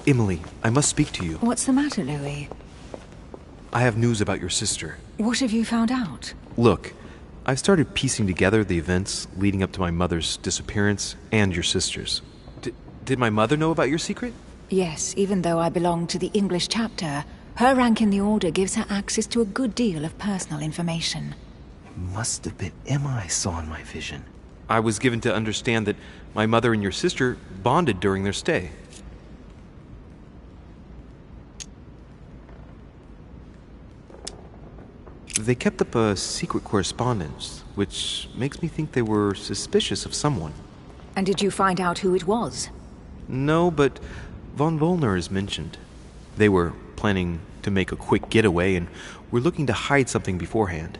Emily, I must speak to you. What's the matter, Louis? I have news about your sister. What have you found out? Look, I've started piecing together the events leading up to my mother's disappearance and your sister's. Did my mother know about your secret? Yes, even though I belong to the English chapter, her rank in the Order gives her access to a good deal of personal information. It must have been Emma I saw in my vision. I was given to understand that my mother and your sister bonded during their stay. They kept up a secret correspondence, which makes me think they were suspicious of someone. And did you find out who it was? No, but von Volner is mentioned. They were planning to make a quick getaway and were looking to hide something beforehand.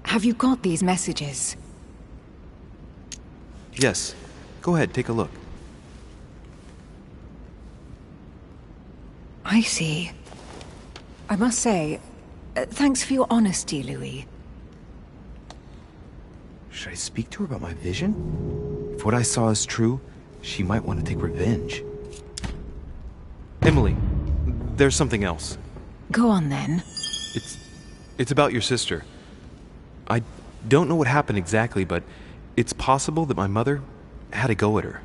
Have you got these messages? Yes. Go ahead, take a look. I see. I must say, thanks for your honesty, Louis. Should I speak to her about my vision? If what I saw is true, she might want to take revenge. Emily, there's something else. Go on, then. It's about your sister. I don't know what happened exactly, but it's possible that my mother had a go at her.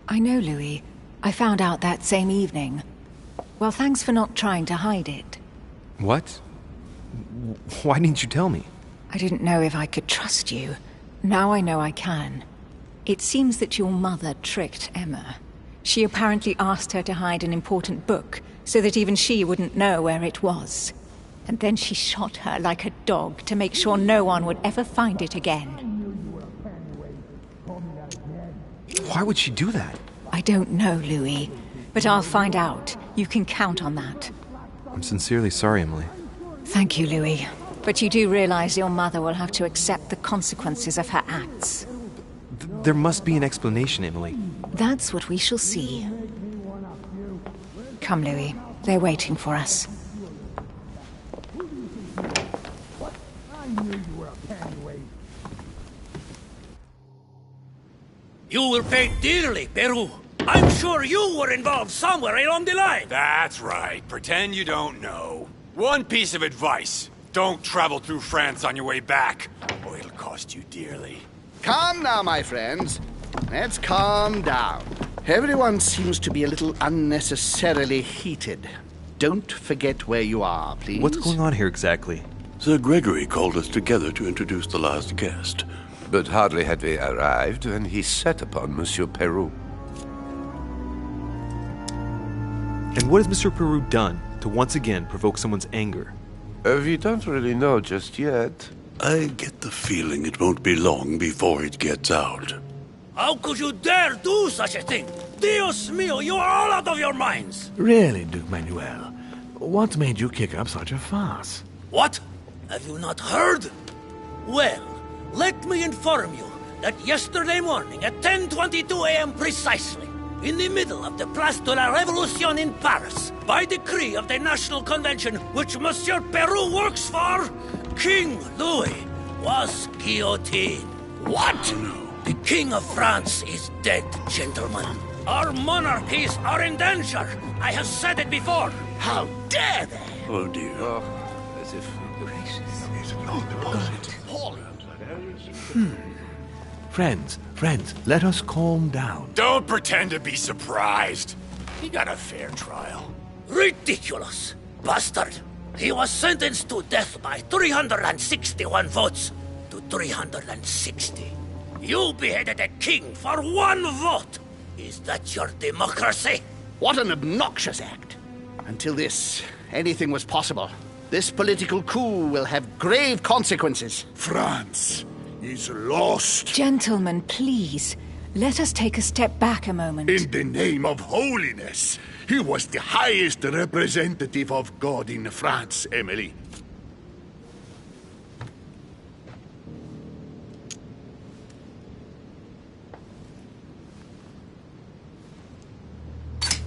I know, Louis. I found out that same evening. Well, thanks for not trying to hide it. What? Why didn't you tell me? I didn't know if I could trust you. Now I know I can. It seems that your mother tricked Emma. She apparently asked her to hide an important book, so that even she wouldn't know where it was. And then she shot her like a dog to make sure no one would ever find it again. Why would she do that? I don't know, Louis. But I'll find out. You can count on that. I'm sincerely sorry, Emily. Thank you, Louis. But you do realize your mother will have to accept the consequences of her acts. There must be an explanation, Emily. That's what we shall see. Come, Louis. They're waiting for us. You will pay dearly, Peru. I'm sure you were involved somewhere along the line. That's right. Pretend you don't know. One piece of advice. Don't travel through France on your way back, or it'll cost you dearly. Calm now, my friends. Let's calm down. Everyone seems to be a little unnecessarily heated. Don't forget where you are, please. What's going on here exactly? Sir Gregory called us together to introduce the last guest. But hardly had we arrived when he set upon Monsieur Peru. And what has Mr. Peru done to once again provoke someone's anger? We don't really know just yet. I get the feeling it won't be long before it gets out. How could you dare do such a thing? Dios mío, you are all out of your minds! Really, Duke Manuel? What made you kick up such a fuss? What? Have you not heard? Well, let me inform you that yesterday morning at 10:22 a.m. precisely, in the middle of the Place de la Révolution in Paris, by decree of the National Convention which Monsieur Peru works for, King Louis was guillotined. What? The King of France is dead, gentlemen. Our monarchies are in danger. I have said it before. How dare they? Oh dear. Oh, as if... Friends, let us calm down. Don't pretend to be surprised. He got a fair trial. Ridiculous! Bastard! He was sentenced to death by 361 votes to 360. You beheaded a king for one vote! Is that your democracy? What an obnoxious act. Until this, anything was possible. This political coup will have grave consequences. France is lost. Gentlemen, please. Let us take a step back a moment. In the name of holiness. He was the highest representative of God in France, Emily.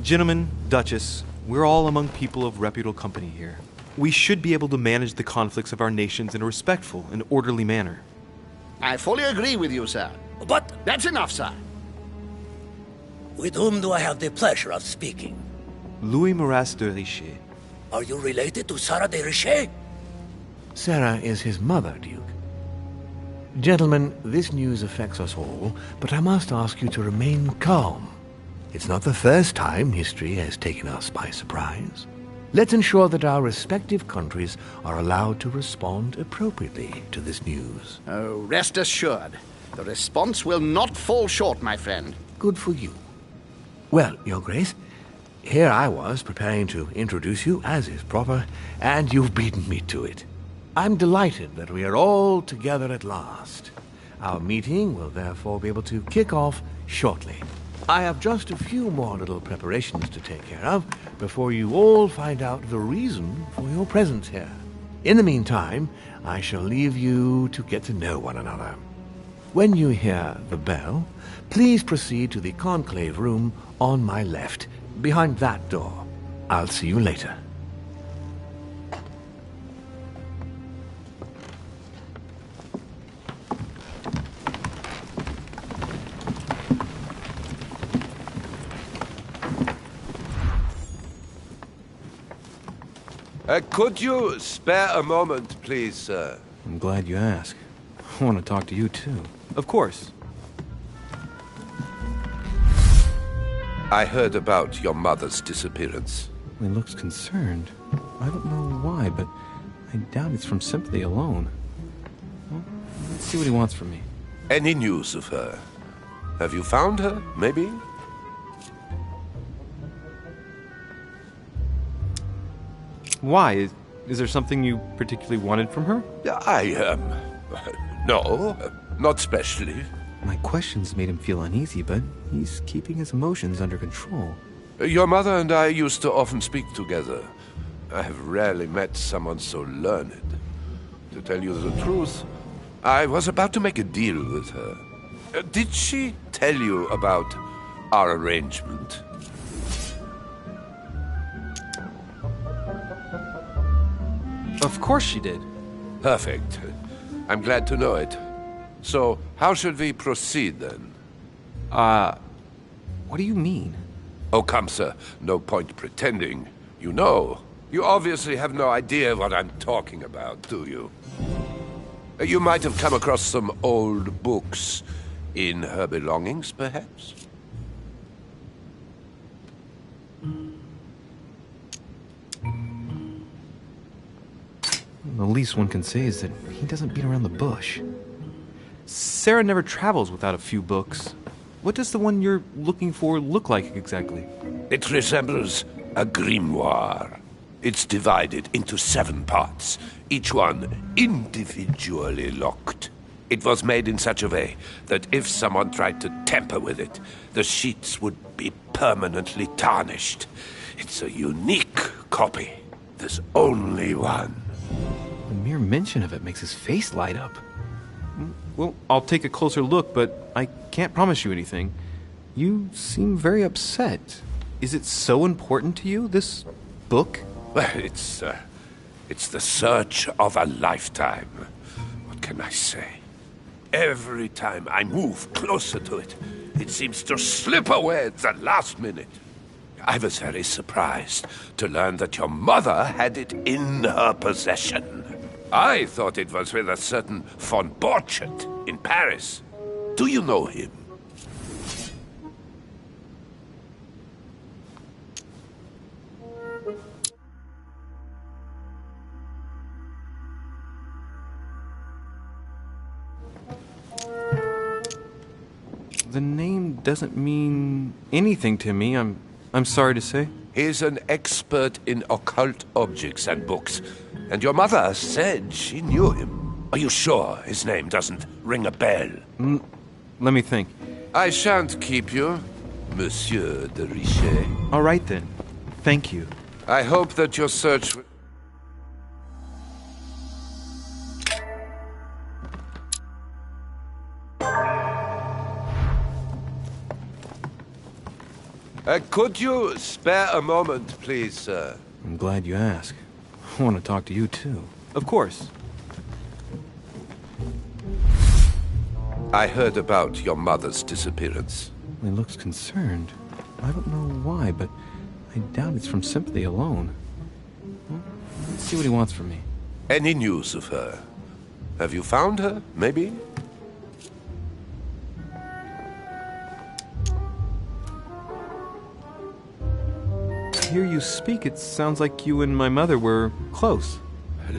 Gentlemen, Duchess, we're all among people of reputable company here. We should be able to manage the conflicts of our nations in a respectful and orderly manner. I fully agree with you, sir. But That's enough, sir. with whom do I have the pleasure of speaking? Louis Maras de Richet. Are you related to Sarah de Richet? Sarah is his mother, Duke. Gentlemen, this news affects us all, but I must ask you to remain calm. It's not the first time history has taken us by surprise. Let's ensure that our respective countries are allowed to respond appropriately to this news. Oh, rest assured. The response will not fall short, my friend. Good for you. Well, Your Grace, here I was preparing to introduce you as is proper, and you've beaten me to it. I'm delighted that we are all together at last. Our meeting will therefore be able to kick off shortly. I have just a few more little preparations to take care of before you all find out the reason for your presence here. In the meantime, I shall leave you to get to know one another. When you hear the bell, please proceed to the conclave room on my left, behind that door. I'll see you later. Could you spare a moment, please, sir? I'm glad you asked. I want to talk to you, too. Of course. I heard about your mother's disappearance. He looks concerned. I don't know why, but I doubt it's from sympathy alone. Well, let's see what he wants from me. Any news of her? Have you found her, maybe? Why? Is there something you particularly wanted from her? No, not specially. My questions made him feel uneasy, but he's keeping his emotions under control. Your mother and I used to often speak together. I have rarely met someone so learned. To tell you the truth, I was about to make a deal with her. Did she tell you about our arrangement? Of course she did. Perfect. I'm glad to know it. So, how should we proceed then? What do you mean? Oh, come, sir. No point pretending. You know. You obviously have no idea what I'm talking about, do you? You might have come across some old books in her belongings, perhaps? The least one can say is that he doesn't beat around the bush. Sarah never travels without a few books. What does the one you're looking for look like exactly? It resembles a grimoire. It's divided into 7 parts, each one individually locked. It was made in such a way that if someone tried to tamper with it, the sheets would be permanently tarnished. It's a unique copy. There's only one. The mere mention of it makes his face light up. Well, I'll take a closer look, but I can't promise you anything. You seem very upset. Is it so important to you, this book? Well, it's the search of a lifetime. What can I say? Every time I move closer to it, it seems to slip away at the last minute. I was very surprised to learn that your mother had it in her possession. I thought it was with a certain von Borchardt in Paris. Do you know him? The name doesn't mean anything to me, I'm sorry to say. He's an expert in occult objects and books, and your mother said she knew him. Are you sure his name doesn't ring a bell? Let me think. I shan't keep you, Monsieur de Richet. All right then. Thank you. I hope that your search... could you spare a moment, please, sir? I'm glad you asked. I want to talk to you, too. Of course. I heard about your mother's disappearance. He looks concerned. I don't know why, but I doubt it's from sympathy alone. Well, let's see what he wants from me. Any news of her? Have you found her, maybe? Hear you speak, it sounds like you and my mother were close.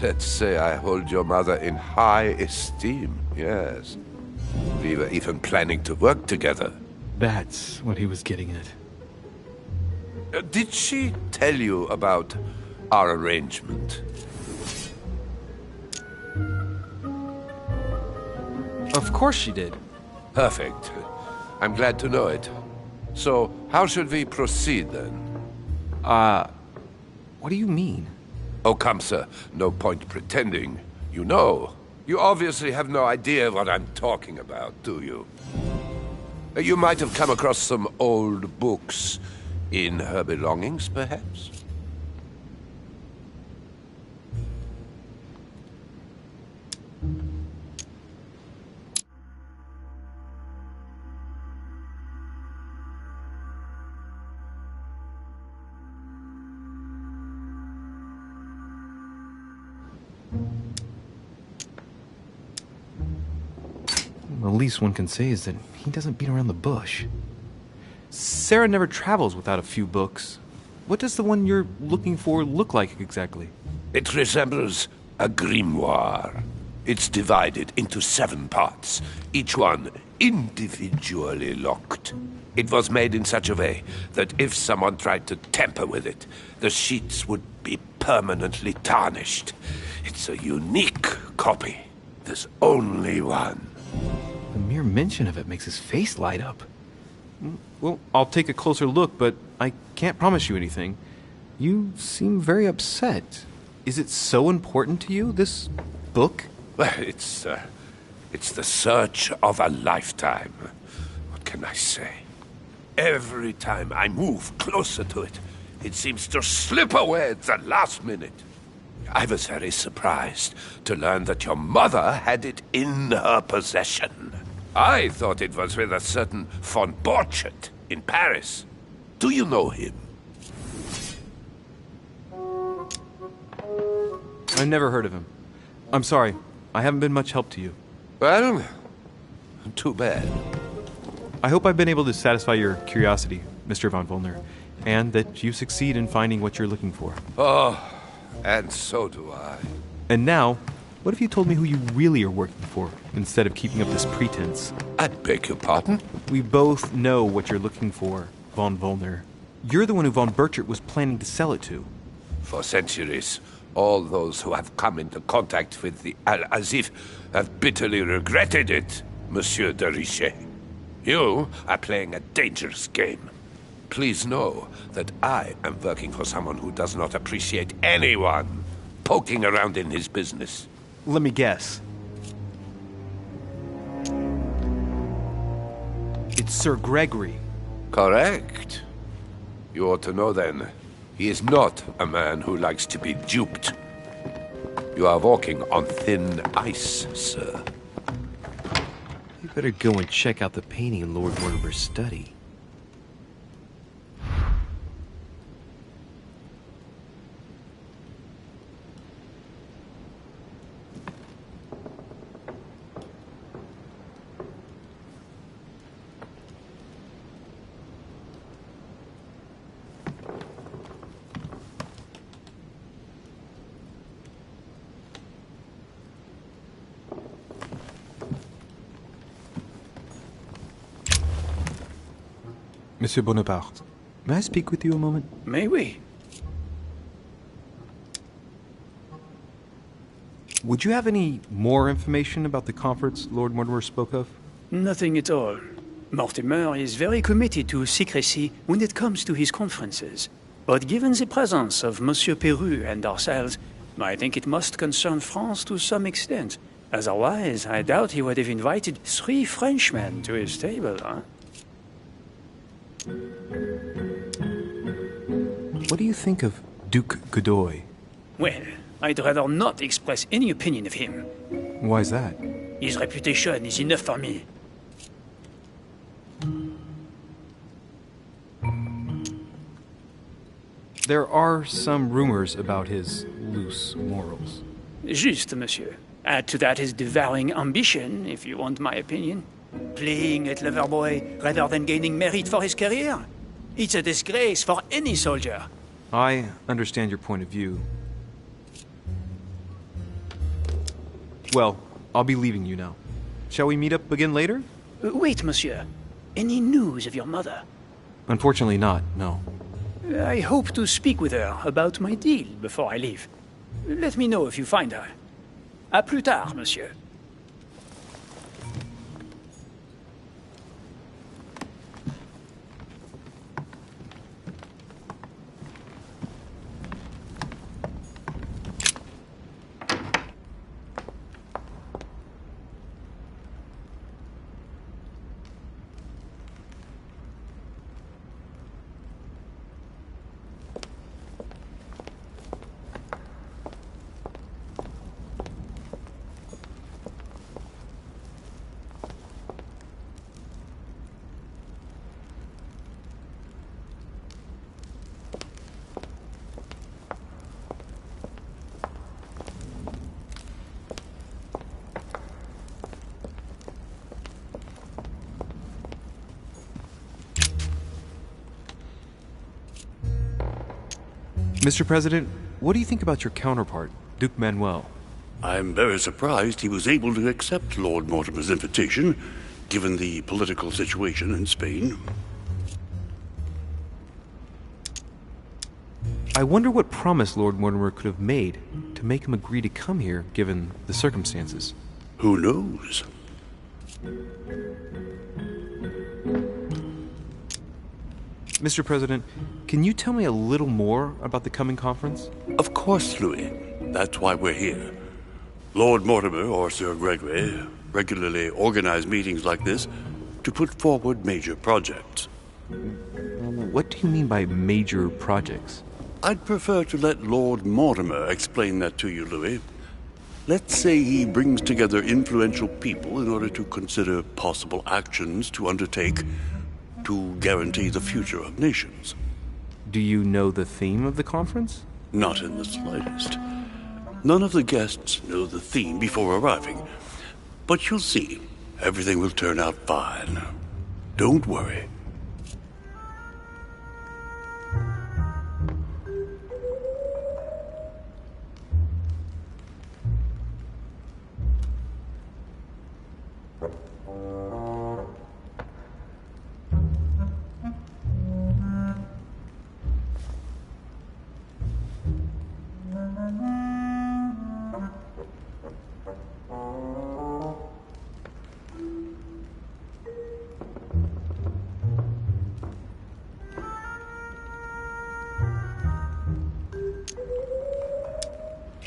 Let's say I hold your mother in high esteem, yes. We were even planning to work together. That's what he was getting at. Did she tell you about our arrangement? Of course she did. Perfect. I'm glad to know it. So, how should we proceed then? What do you mean? Oh, come, sir. No point pretending. You know. You obviously have no idea what I'm talking about, do you? You might have come across some old books in her belongings, perhaps? The least one can say is that he doesn't beat around the bush. Sarah never travels without a few books. What does the one you're looking for look like exactly? It resembles a grimoire. It's divided into 7 parts, each one individually locked. It was made in such a way that if someone tried to tamper with it, the sheets would be permanently tarnished. It's a unique copy. There's only one. The mere mention of it makes his face light up. Well, I'll take a closer look, but I can't promise you anything. You seem very upset. Is it so important to you, this book? Well, it's the search of a lifetime. What can I say? Every time I move closer to it, it seems to slip away at the last minute. I was very surprised to learn that your mother had it in her possession. I thought it was with a certain von Borchardt in Paris. Do you know him? I've never heard of him. I'm sorry. I haven't been much help to you. Well, too bad. I hope I've been able to satisfy your curiosity, Mr. von Wollner, and that you succeed in finding what you're looking for. Oh, and so do I. And now, what if you told me who you really are working for, instead of keeping up this pretense? I beg your pardon? We both know what you're looking for, von Wollner. You're the one who von Borchardt was planning to sell it to. For centuries, all those who have come into contact with the Al-Azif have bitterly regretted it, Monsieur de Richet. You are playing a dangerous game. Please know that I am working for someone who does not appreciate anyone poking around in his business. Let me guess. It's Sir Gregory. Correct. You ought to know then, he is not a man who likes to be duped. You are walking on thin ice, sir. You better go and check out the painting in Lord Mortimer's study. Monsieur Bonaparte, may I speak with you a moment? May we? Would you have any more information about the conference Lord Mortimer spoke of? Nothing at all. Mortimer is very committed to secrecy when it comes to his conferences. But given the presence of Monsieur Peru and ourselves, I think it must concern France to some extent. Otherwise, I doubt he would have invited 3 Frenchmen to his table, huh? What do you think of Duke Godoy? Well, I'd rather not express any opinion of him. Why is that? His reputation is enough for me. There are some rumors about his loose morals. Juste, monsieur. Add to that his devouring ambition, if you want my opinion. Playing at lover boy rather than gaining merit for his career. It's a disgrace for any soldier. I understand your point of view. Well, I'll be leaving you now. Shall we meet up again later? Wait, monsieur. Any news of your mother? Unfortunately not, no. I hope to speak with her about my deal before I leave. Let me know if you find her. À plus tard, monsieur. Mr. President, what do you think about your counterpart, Duke Manuel? I'm very surprised he was able to accept Lord Mortimer's invitation, given the political situation in Spain. I wonder what promise Lord Mortimer could have made to make him agree to come here, given the circumstances. Who knows? Mr. President, can you tell me a little more about the coming conference? Of course, Louis. That's why we're here. Lord Mortimer or Sir Gregory regularly organize meetings like this to put forward major projects. What do you mean by major projects? I'd prefer to let Lord Mortimer explain that to you, Louis. Let's say he brings together influential people in order to consider possible actions to undertake to guarantee the future of nations. Do you know the theme of the conference? Not in the slightest. None of the guests know the theme before arriving. But you'll see, everything will turn out fine. Don't worry.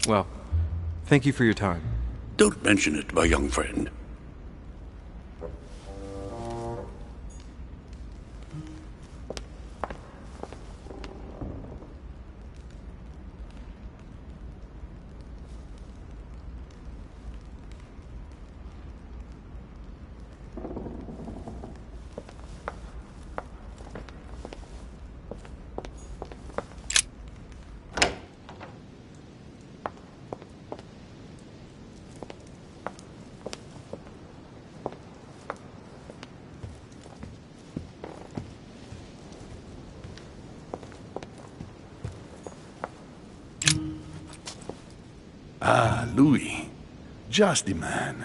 Well, thank you for your time. Don't mention it, my young friend. Ah, Louis. Just the man.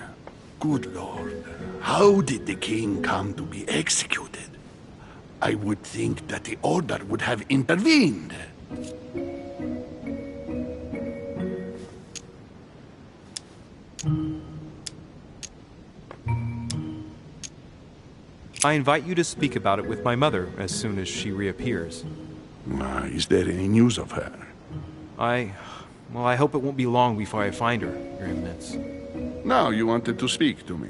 Good Lord. How did the king come to be executed? I would think that the order would have intervened. I invite you to speak about it with my mother as soon as she reappears. Is there any news of her? Well, I hope it won't be long before I find her, Your Eminence. Now you wanted to speak to me.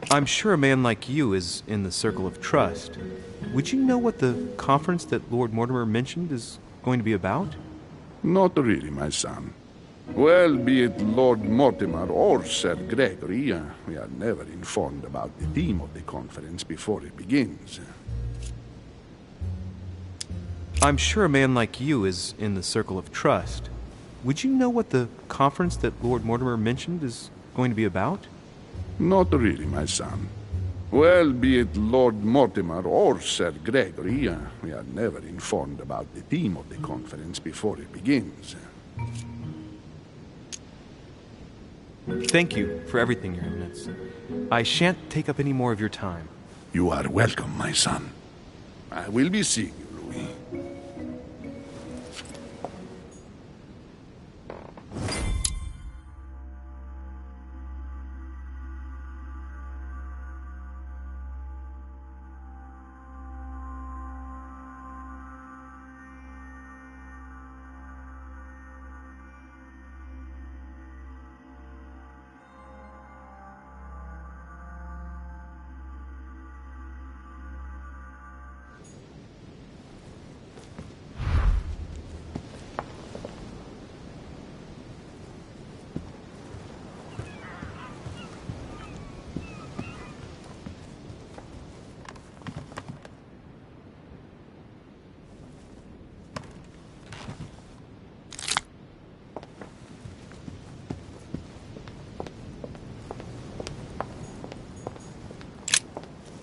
I'm sure a man like you is in the circle of trust. Would you know what the conference that Lord Mortimer mentioned is going to be about? Not really, my son. Well, be it Lord Mortimer or Sir Gregory, we are never informed about the theme of the conference before it begins. I'm sure a man like you is in the circle of trust. Would you know what the conference that Lord Mortimer mentioned is going to be about? Not really, my son. Well, be it Lord Mortimer or Sir Gregory, we are never informed about the theme of the conference before it begins. Thank you for everything, Your Eminence. I shan't take up any more of your time. You are welcome, my son. I will be seeing you, Louis.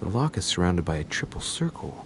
The lock is surrounded by a triple circle.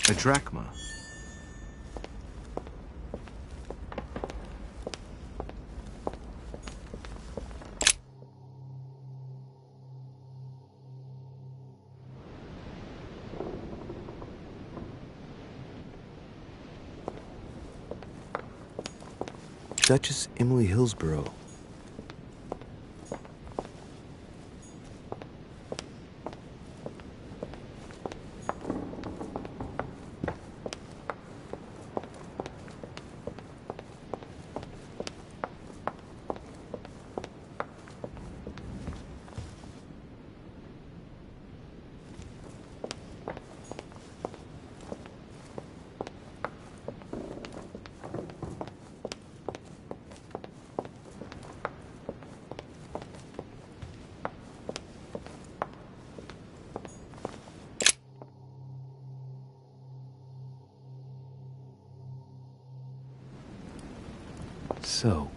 A drachma. Duchess Emily Hillsborough. So,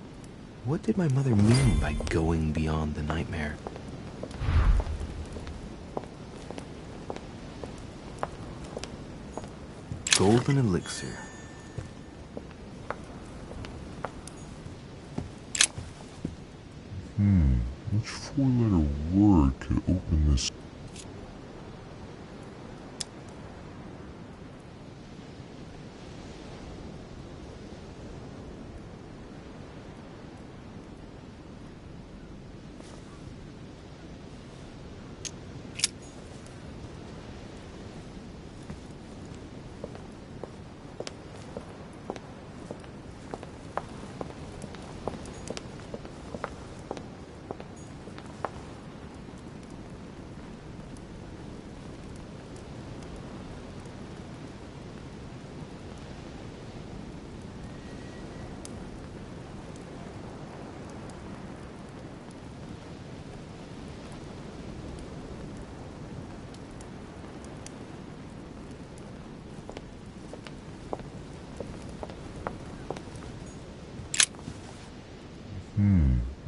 what did my mother mean by going beyond the nightmare? Golden elixir. Which four-letter word could open this?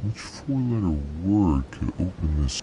Which four-letter word could open this?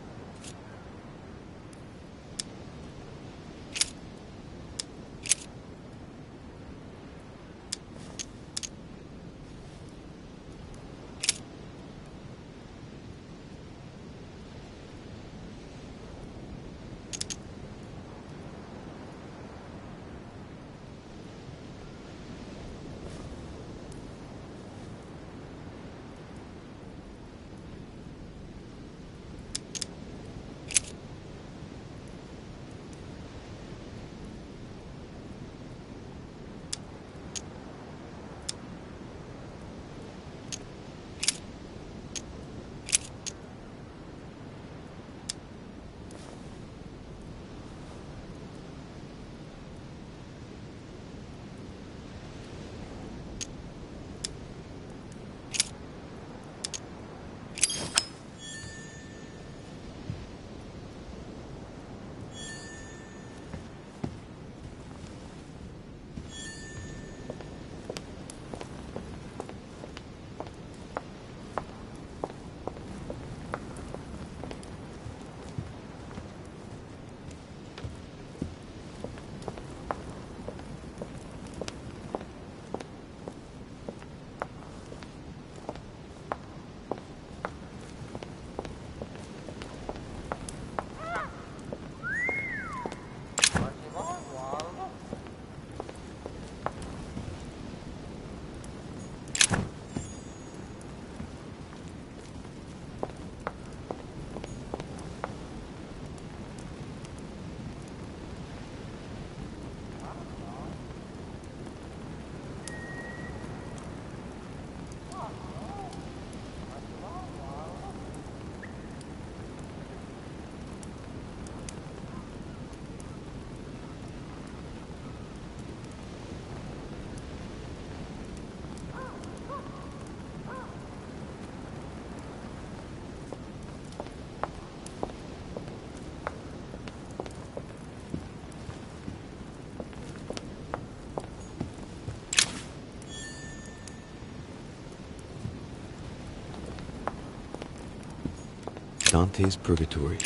Dante's Purgatory.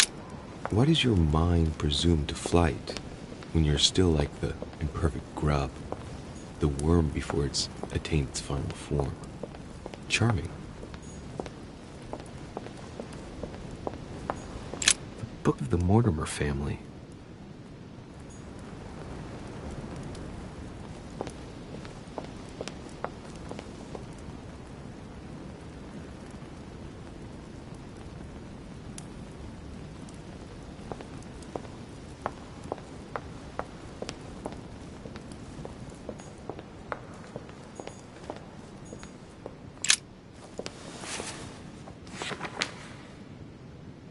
Why does your mind presume to flight when you're still like the imperfect grub, the worm before it's attained its final form? Charming. The Book of the Mortimer Family.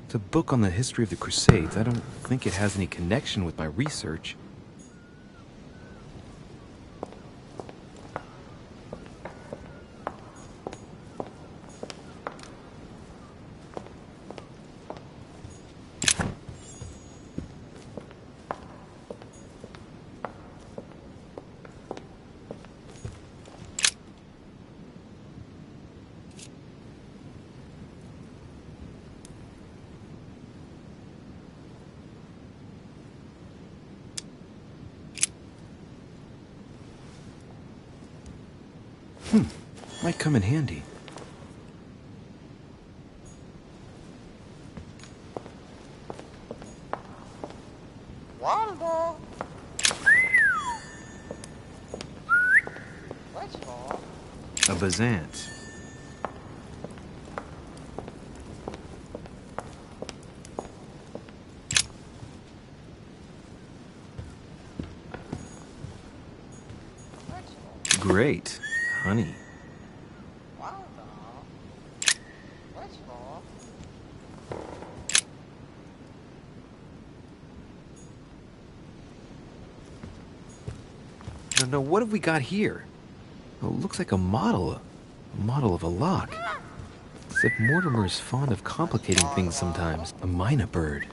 It's a book on the history of the Crusades. I don't think it has any connection with my research. Might come in handy. Waldo! A Bazant. Great. Honey. No, what have we got here? Oh, it looks like a model of a lock. As if Mortimer is fond of complicating things sometimes. A mina bird.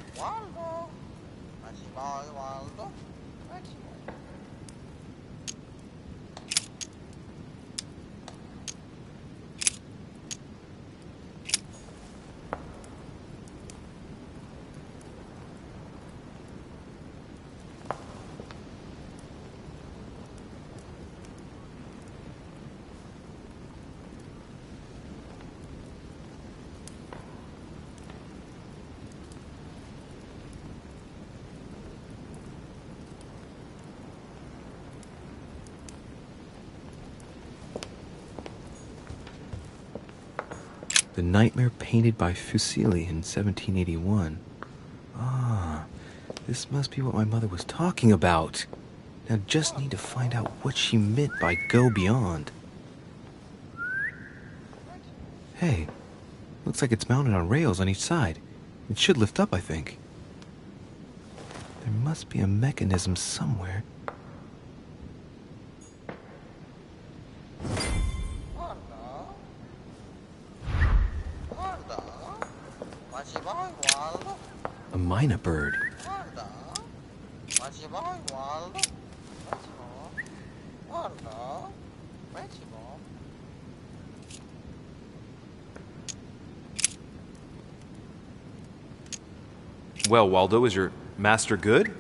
The Nightmare painted by Fuseli in 1781. Ah, this must be what my mother was talking about. Now just need to find out what she meant by go beyond. Hey, looks like it's mounted on rails on each side. It should lift up, I think. There must be a mechanism somewhere. A mina bird. Well, Waldo, is your master good?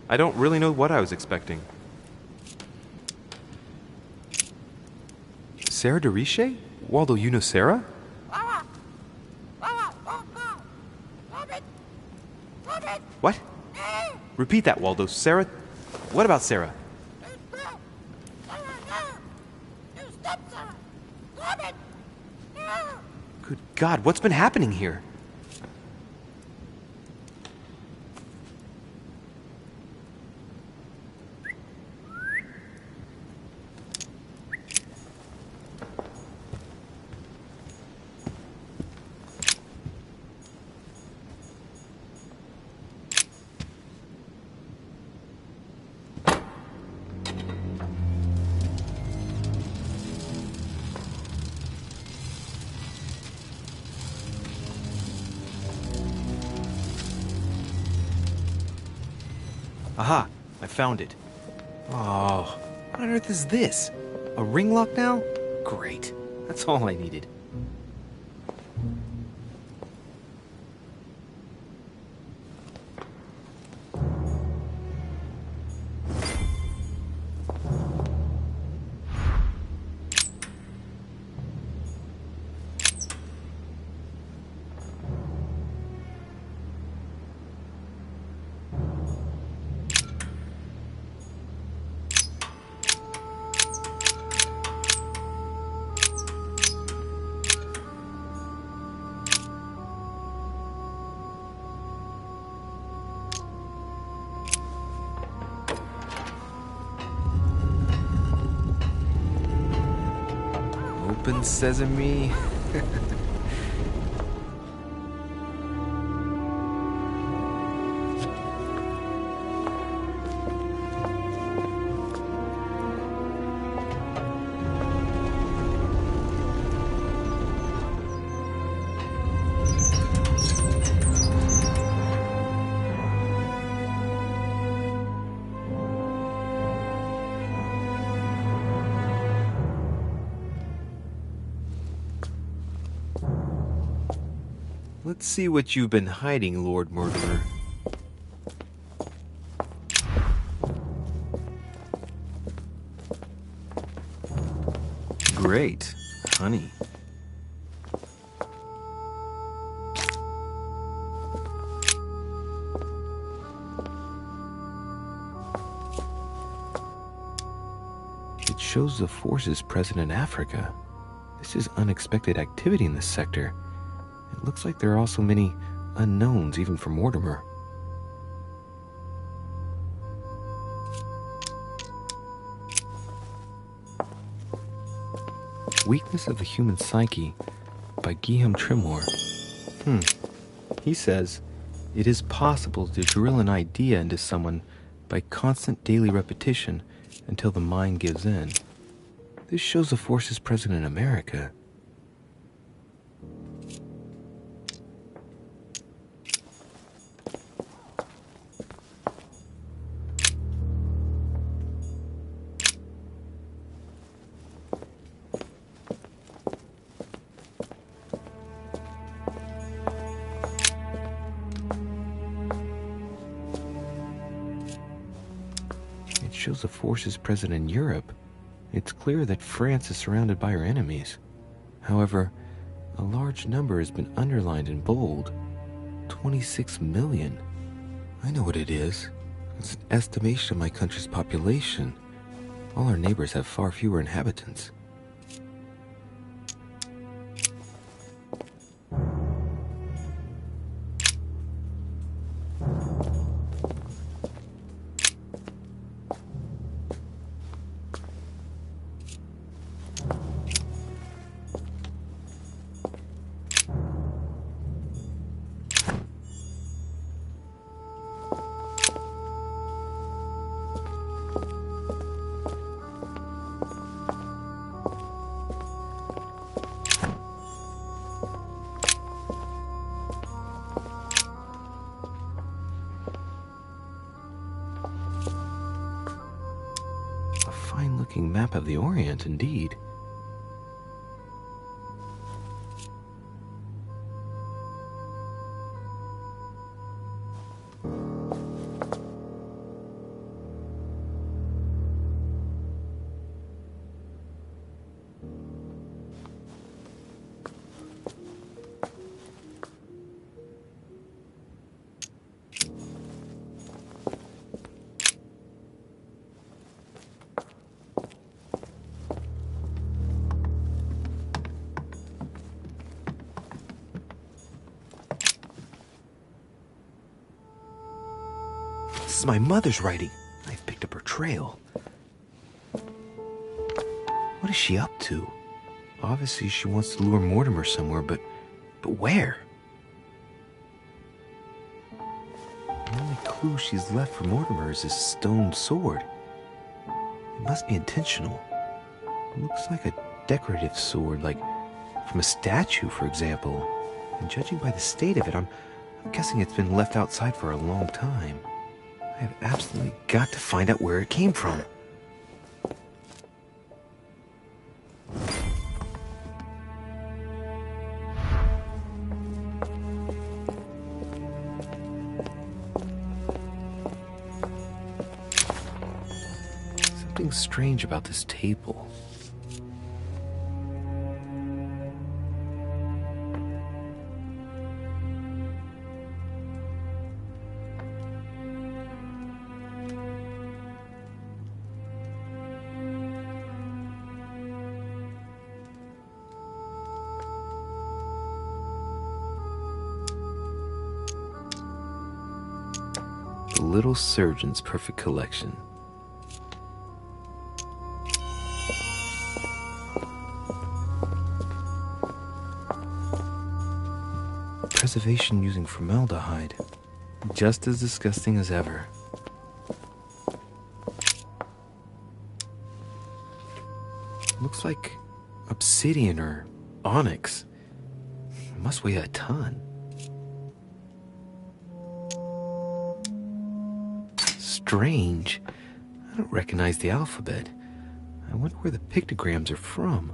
I don't really know what I was expecting. Sarah de Riche? Waldo, you know Sarah? What? Repeat that, Waldo. Sarah? What about Sarah? Good God, what's been happening here? Aha! I found it. Oh, what on earth is this? A ring lock now? Great. That's all I needed. Open sesame. Let's see what you've been hiding, Lord Murderer. Great. Honey. It shows the forces present in Africa. This is unexpected activity in this sector. It looks like there are also many unknowns, even for Mortimer. Weakness of the Human Psyche by Guillaume Tremor. He says, it is possible to drill an idea into someone by constant daily repetition until the mind gives in. This shows the forces present in America. Shows the forces present in Europe. It's clear that France is surrounded by her enemies. However, a large number has been underlined in bold. 26 million. I know what it is. It's an estimation of my country's population. All our neighbors have far fewer inhabitants. Fine-looking map of the Orient, indeed. This is my mother's writing. I've picked up her trail. What is she up to? Obviously, she wants to lure Mortimer somewhere, but where? The only clue she's left for Mortimer is this stone sword. It must be intentional. It looks like a decorative sword, like from a statue, for example. And judging by the state of it, I'm guessing it's been left outside for a long time. I have absolutely got to find out where it came from. something strange about this table. The Little Surgeon's Perfect Collection. Preservation using formaldehyde. Just as disgusting as ever. Looks like obsidian or onyx. It must weigh a ton. Strange. I don't recognize the alphabet. I wonder where the pictograms are from.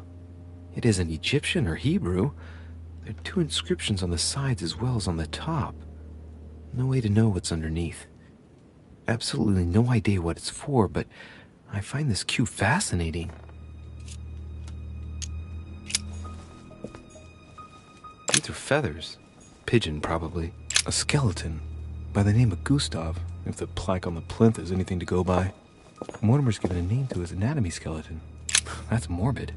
It isn't Egyptian or Hebrew. There are two inscriptions on the sides as well as on the top. No way to know what's underneath. Absolutely no idea what it's for, but I find this cue fascinating. These are feathers. Pigeon, probably. A skeleton by the name of Gustav, if the plaque on the plinth is anything to go by. Mortimer's given a name to his anatomy skeleton. That's morbid.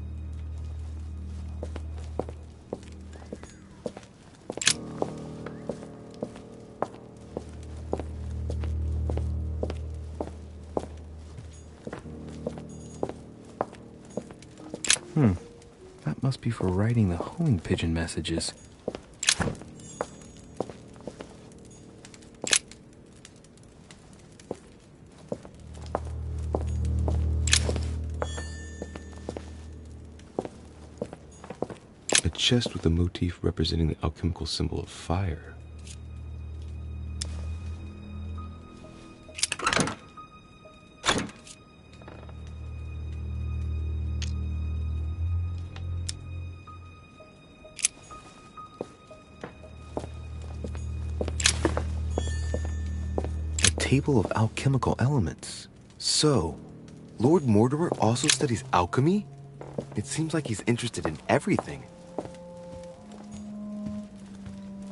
That must be for writing the homing pigeon messages. A chest with a motif representing the alchemical symbol of fire. Table of alchemical elements. So, Lord Mortimer also studies alchemy? It seems like he's interested in everything.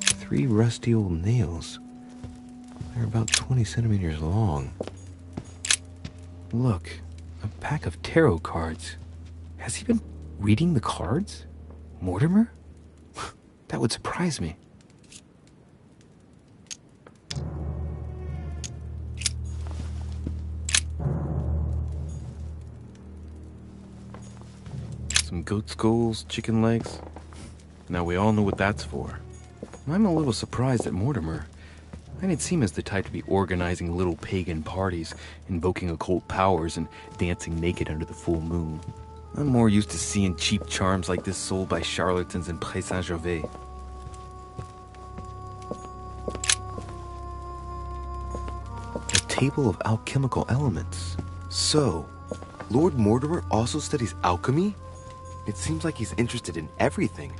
3 rusty old nails. They're about 20 centimeters long. Look, a pack of tarot cards. Has he been reading the cards? Mortimer? That would surprise me. Some goat skulls, chicken legs. Now we all know what that's for. I'm a little surprised at Mortimer. I didn't seem as the type to be organizing little pagan parties, invoking occult powers, and dancing naked under the full moon. I'm more used to seeing cheap charms like this sold by charlatans in Ps5. A table of alchemical elements. So, Lord Mortimer also studies alchemy? It seems like he's interested in everything.